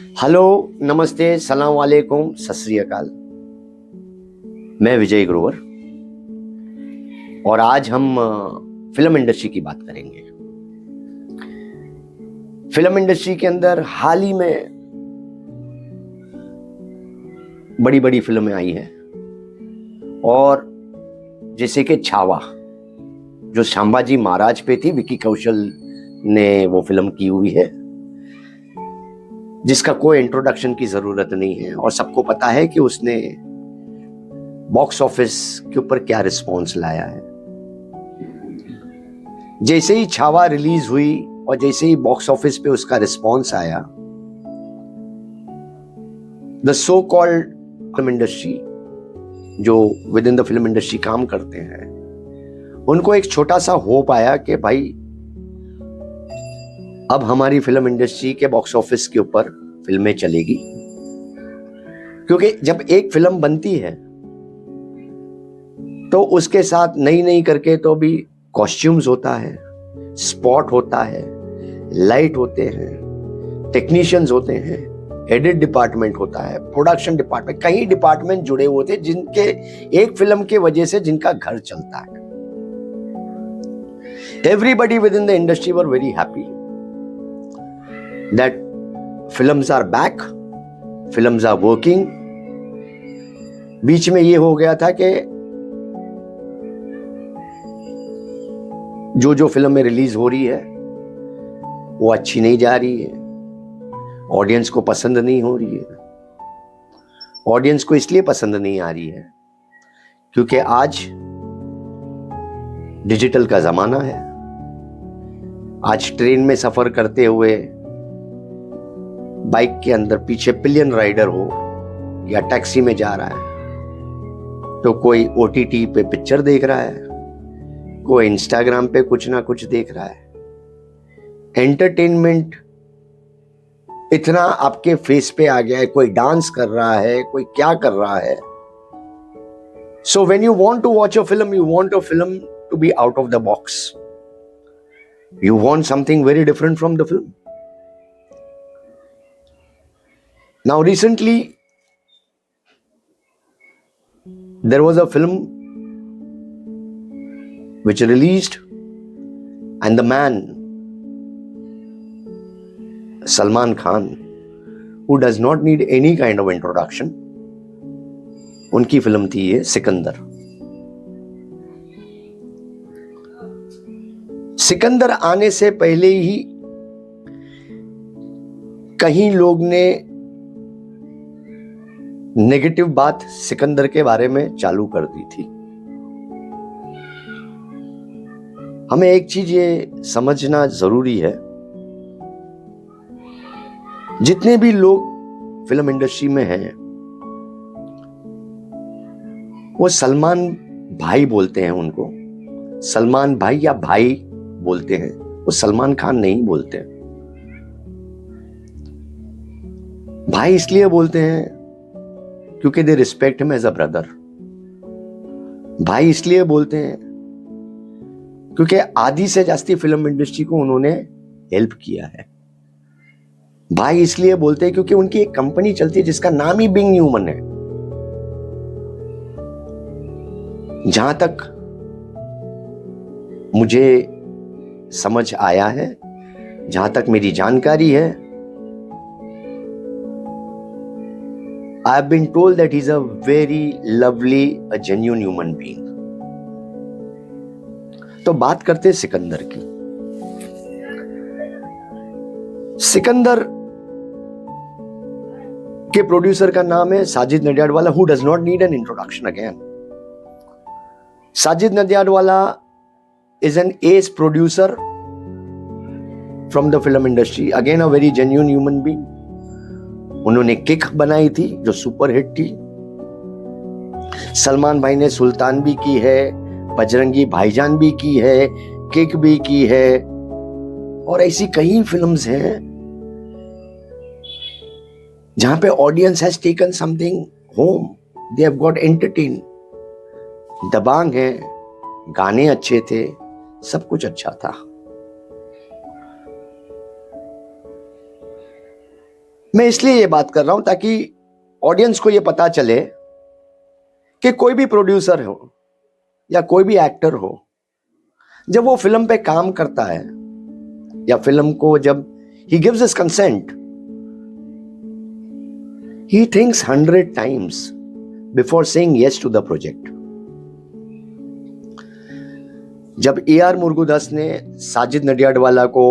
Hello, नमस्ते, सलाम वालेकुम, सत श्री अकाल। मैं विजय ग्रोवर और आज हम फिल्म इंडस्ट्री की बात करेंगे। फिल्म इंडस्ट्री के अंदर हाल ही में बड़ी बड़ी फिल्में आई हैं और जैसे कि छावा, जो संभाजी महाराज पे थी, विकी कौशल ने वो फिल्म की हुई है, जिसका कोई इंट्रोडक्शन की जरूरत नहीं है और सबको पता है कि उसने बॉक्स ऑफिस के ऊपर क्या रिस्पॉन्स लाया है। जैसे ही छावा रिलीज हुई और जैसे ही बॉक्स ऑफिस पे उसका रिस्पॉन्स आया, the so called film industry, जो within the film industry काम करते हैं, उनको एक छोटा सा होप आया कि भाई अब हमारी फिल्म इंडस्ट्री के बॉक्स ऑफिस के ऊपर फिल्में चलेगी। क्योंकि जब एक फिल्म बनती है तो उसके साथ नई नई करके तो भी कॉस्ट्यूम्स होता है, स्पॉट होता है, लाइट होते हैं, टेक्नीशियंस होते हैं, एडिट डिपार्टमेंट होता है, प्रोडक्शन डिपार्टमेंट, कई डिपार्टमेंट जुड़े हुए थे जिनके एक फिल्म के वजह से जिनका घर चलता है। Everybody within the industry were very happy that films are back, films are working. बीच में ये हो गया था कि जो जो फिल्में रिलीज हो रही है वो अच्छी नहीं जा रही है, ऑडियंस को पसंद नहीं हो रही है। ऑडियंस को इसलिए पसंद नहीं आ रही है क्योंकि आज डिजिटल का जमाना है। आज ट्रेन में सफर करते हुए बाइक के अंदर पीछे पिलियन राइडर हो या टैक्सी में जा रहा है तो कोई ओटीटी पे पिक्चर देख रहा है, कोई इंस्टाग्राम पे कुछ ना कुछ देख रहा है। एंटरटेनमेंट इतना आपके फेस पे आ गया है, कोई डांस कर रहा है, कोई क्या कर रहा है। So when you want to watch a film, you want a film to be out of the box, you want something very different from the film. Now recently there was a film which released and the man Salman Khan, who does not need any kind of introduction, उनकी film थी ये सिकंदर। सिकंदर आने से पहले ही कहीं लोग ने negative बात सिकंदर के बारे में चालू कर दी थी। हमें एक चीज ये समझना जरूरी है, जितने भी लोग फिल्म इंडस्ट्री में हैं वो सलमान भाई बोलते हैं, उनको सलमान भाई या भाई बोलते हैं, वो सलमान खान नहीं बोलते। भाई इसलिए बोलते हैं क्योंकि they respect him as a brother. भाई इसलिए बोलते हैं क्योंकि आधी से जास्ती फिल्म इंडस्ट्री को उन्होंने हेल्प किया है। भाई इसलिए बोलते हैं क्योंकि उनकी एक कंपनी चलती है जिसका नाम ही बिंग न्यूमन है। जहां तक मुझे समझ आया है, जहां तक मेरी जानकारी है, I have been told that he's a very lovely, a genuine human being. तो बात करते हैं सिकंदर की। सिकंदर के प्रोड्यूसर का नाम है Sajid Nadiadwala, who does not need an introduction again. Sajid Nadiadwala is an ace producer from the film industry, again a very genuine human being. उन्होंने किक बनाई थी जो सुपर हिट थी। सलमान भाई ने सुल्तान भी की है, बजरंगी भाईजान भी की है, किक भी की है और ऐसी कई फिल्म्स हैं जहां पे audience has taken something home, they have got entertain. Dabangg है, गाने अच्छे थे, सब कुछ अच्छा था। मैं इसलिए ये बात कर रहा हूं ताकि ऑडियंस को ये पता चले कि कोई भी प्रोड्यूसर हो या कोई भी एक्टर हो, जब वो फिल्म पे काम करता है या फिल्म को जब he gives his consent, he thinks 100 times before saying yes to the project. जब ए.आर. मुरुगदास ने साजिद नडियाडवाला को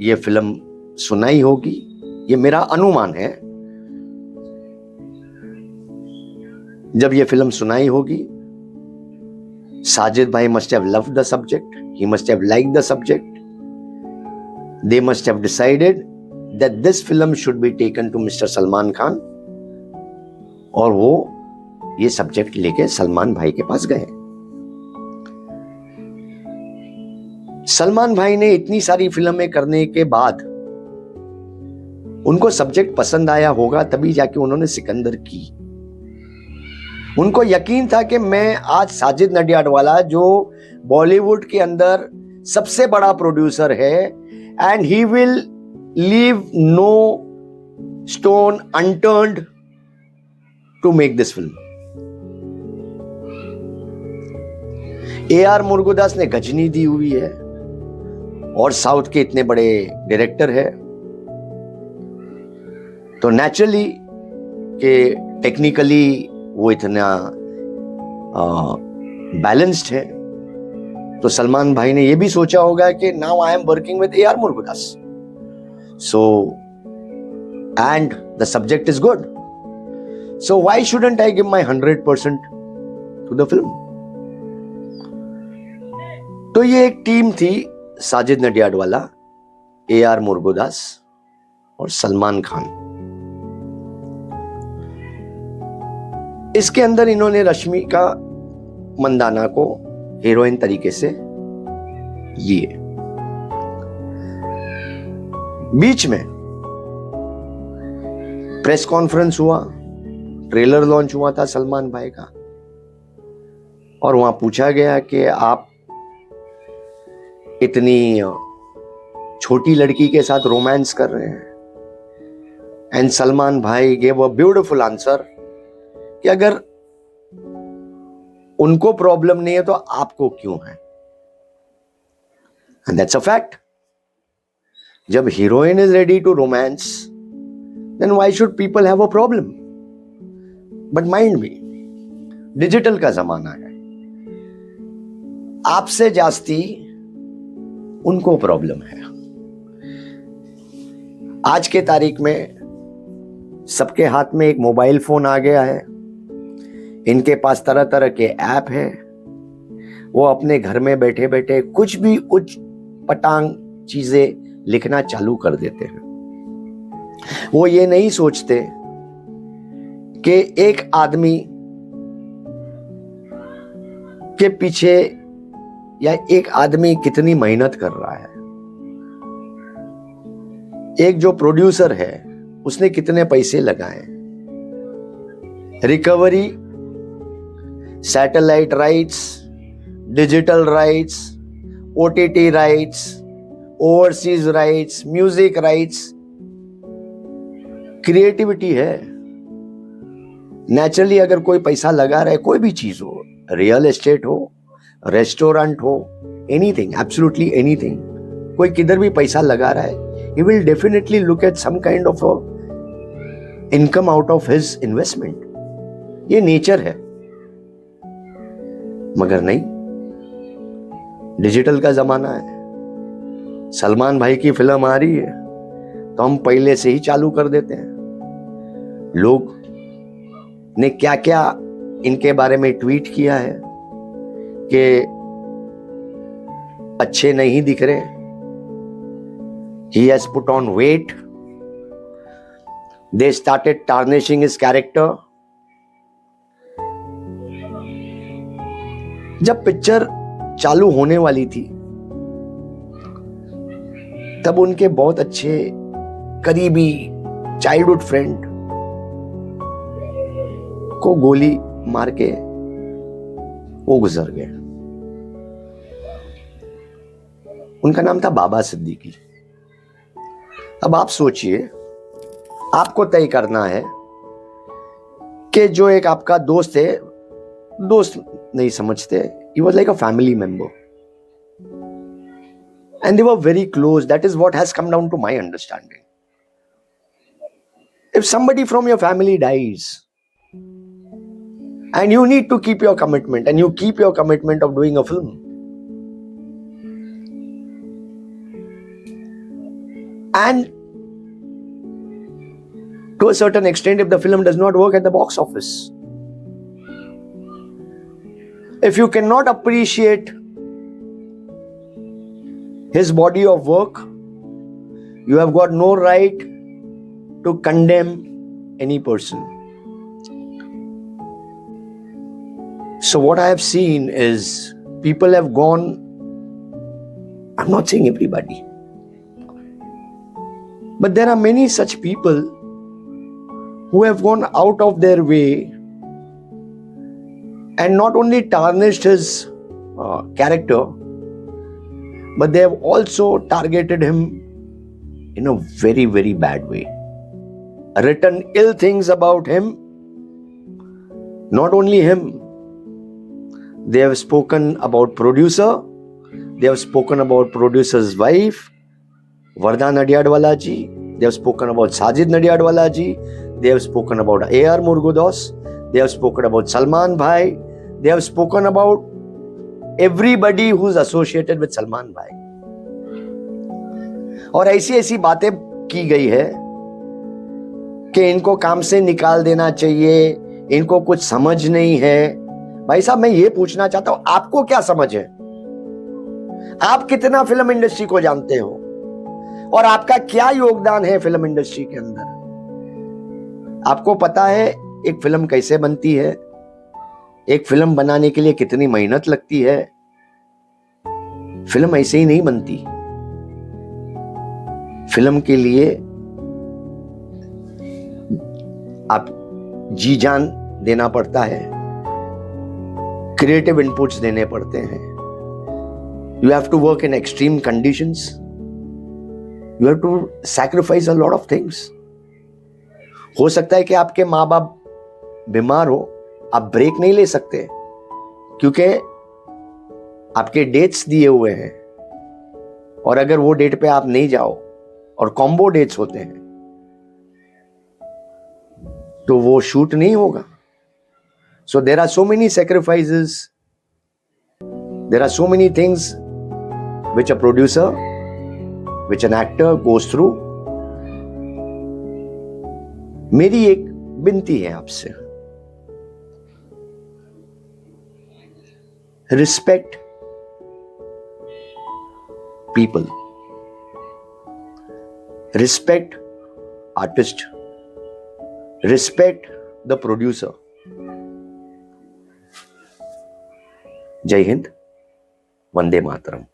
ये फिल्म सुनाई होगी, ये मेरा अनुमान है, जब ये फिल्म सुनाई होगी, साजिद भाई must have loved the subject, he must have liked the subject, they must have decided that this film should be taken to Mr. Salman Khan, और वो ये सब्जेक्ट लेके सलमान भाई के पास गए। सलमान भाई ने इतनी सारी फिल्में करने के बाद उनको सब्जेक्ट पसंद आया होगा, तभी जाके उन्होंने सिकंदर की। उनको यकीन था कि मैं आज साजिद नडियाडवाला, जो बॉलीवुड के अंदर सबसे बड़ा प्रोड्यूसर है, and he will leave no stone unturned to make this film. A R. Murugadoss ने गजनी दी हुई है और साउथ के इतने बड़े डायरेक्टर है, तो नेचुरली कि टेक्निकली वो इतना बैलेंस्ड है, तो सलमान भाई ने ये भी सोचा होगा कि now I am working with A R. Murugadoss, so and the subject is good, so why shouldn't I give my 100% to the film. तो ये एक टीम थी, साजिद नडियाडवाला, ए.आर. मुरुगदास और सलमान खान। इसके अंदर इन्होंने रश्मिका मंदाना को हीरोइन तरीके से लिए। बीच में प्रेस कॉन्फ्रेंस हुआ, ट्रेलर लॉन्च हुआ था सलमान भाई का, और वहां पूछा गया कि आप इतनी छोटी लड़की के साथ रोमांस कर रहे हैं, एंड सलमान भाई गेव अ ब्यूटीफुल आंसर कि अगर उनको प्रॉब्लम नहीं है तो आपको क्यों है, एंड दैट्स अ फैक्ट। जब heroine is ready to romance, then why should people have a problem. But mind me, digital का जमाना है, आपसे जास्ती उनको प्रॉब्लम है। आज के तारीख में सबके हाथ में एक मोबाइल फोन आ गया है, इनके पास तरह तरह के ऐप हैं, वो अपने घर में बैठे बैठे कुछ भी उच्च पटांग चीजें लिखना चालू कर देते हैं। वो ये नहीं सोचते कि एक आदमी के पीछे या एक आदमी कितनी मेहनत कर रहा है, एक जो प्रोड्यूसर है उसने कितने पैसे लगाए, recovery, satellite rights, digital rights, OTT rights, overseas rights, music rights, creativity है। नेचुरली अगर कोई पैसा लगा रहा है, कोई भी चीज हो, रियल एस्टेट हो, रेस्टोरेंट हो, एनीथिंग, एब्सोल्युटली एनीथिंग, कोई किधर भी पैसा लगा रहा है, he will definitely look at some kind of a income out of his investment. ये नेचर है। मगर नहीं, डिजिटल का जमाना है, सलमान भाई की फिल्म आ रही है तो हम पहले से ही चालू कर देते हैं। लोग ने क्या क्या इनके बारे में ट्वीट किया है कि अच्छे नहीं दिख रहे, he has put on weight, they started tarnishing his character. जब पिक्चर चालू होने वाली थी तब उनके बहुत अच्छे करीबी चाइल्डहुड फ्रेंड को गोली मार के वो गुजर गए। उनका नाम था बाबा सिद्दीकी। अब आप सोचिए, आपको तय करना है कि जो एक आपका दोस्त है, दोस्त नहीं समझते, he was like a family member and they were very close. That is what has come down to my understanding. If somebody from your family dies and you need to keep your commitment, and you keep your commitment of doing a film, and to a certain extent, if the film does not work at the box office, if you cannot appreciate his body of work, you have got no right to condemn any person. So what I have seen is people have gone, I'm not saying everybody, but there are many such people who have gone out of their way and not only tarnished his character, but they have also targeted him in a very, very bad way. Written ill things about him. Not only him, they have spoken about producer, they have spoken about producer's wife, Vardha Nadiadwala ji, they have spoken about Sajid Nadiadwala ji, they have spoken about A.R. Murgudos, they have spoken about Salman Bhai, they have spoken about everybody who's associated with Salman Bhai. और ऐसी ऐसी बातें की गई है कि इनको काम से निकाल देना चाहिए, इनको कुछ समझ नहीं है। भाई साहब, मैं ये पूछना चाहता हूं, आपको क्या समझ है? आप कितना फिल्म इंडस्ट्री को जानते हो और आपका क्या योगदान है फिल्म इंडस्ट्री के अंदर? आपको पता है एक फिल्म कैसे बनती है? एक फिल्म बनाने के लिए कितनी मेहनत लगती है? फिल्म ऐसे ही नहीं बनती। फिल्म के लिए आप जी जान देना पड़ता है, क्रिएटिव इनपुट्स देने पड़ते हैं। You have to work in extreme conditions, you have to sacrifice a lot of things. हो सकता है कि आपके माँ बाप बीमार हो, आप ब्रेक नहीं ले सकते क्योंकि आपके डेट्स दिए हुए हैं, और अगर वो डेट पे आप नहीं जाओ और कॉम्बो डेट्स होते हैं तो वो शूट नहीं होगा। So there are so many sacrifices, there are so many things which a producer, which an actor goes through. मेरी एक विनती है आपसे, respect people, respect artist, respect the producer. जय हिंद, वंदे मातरम।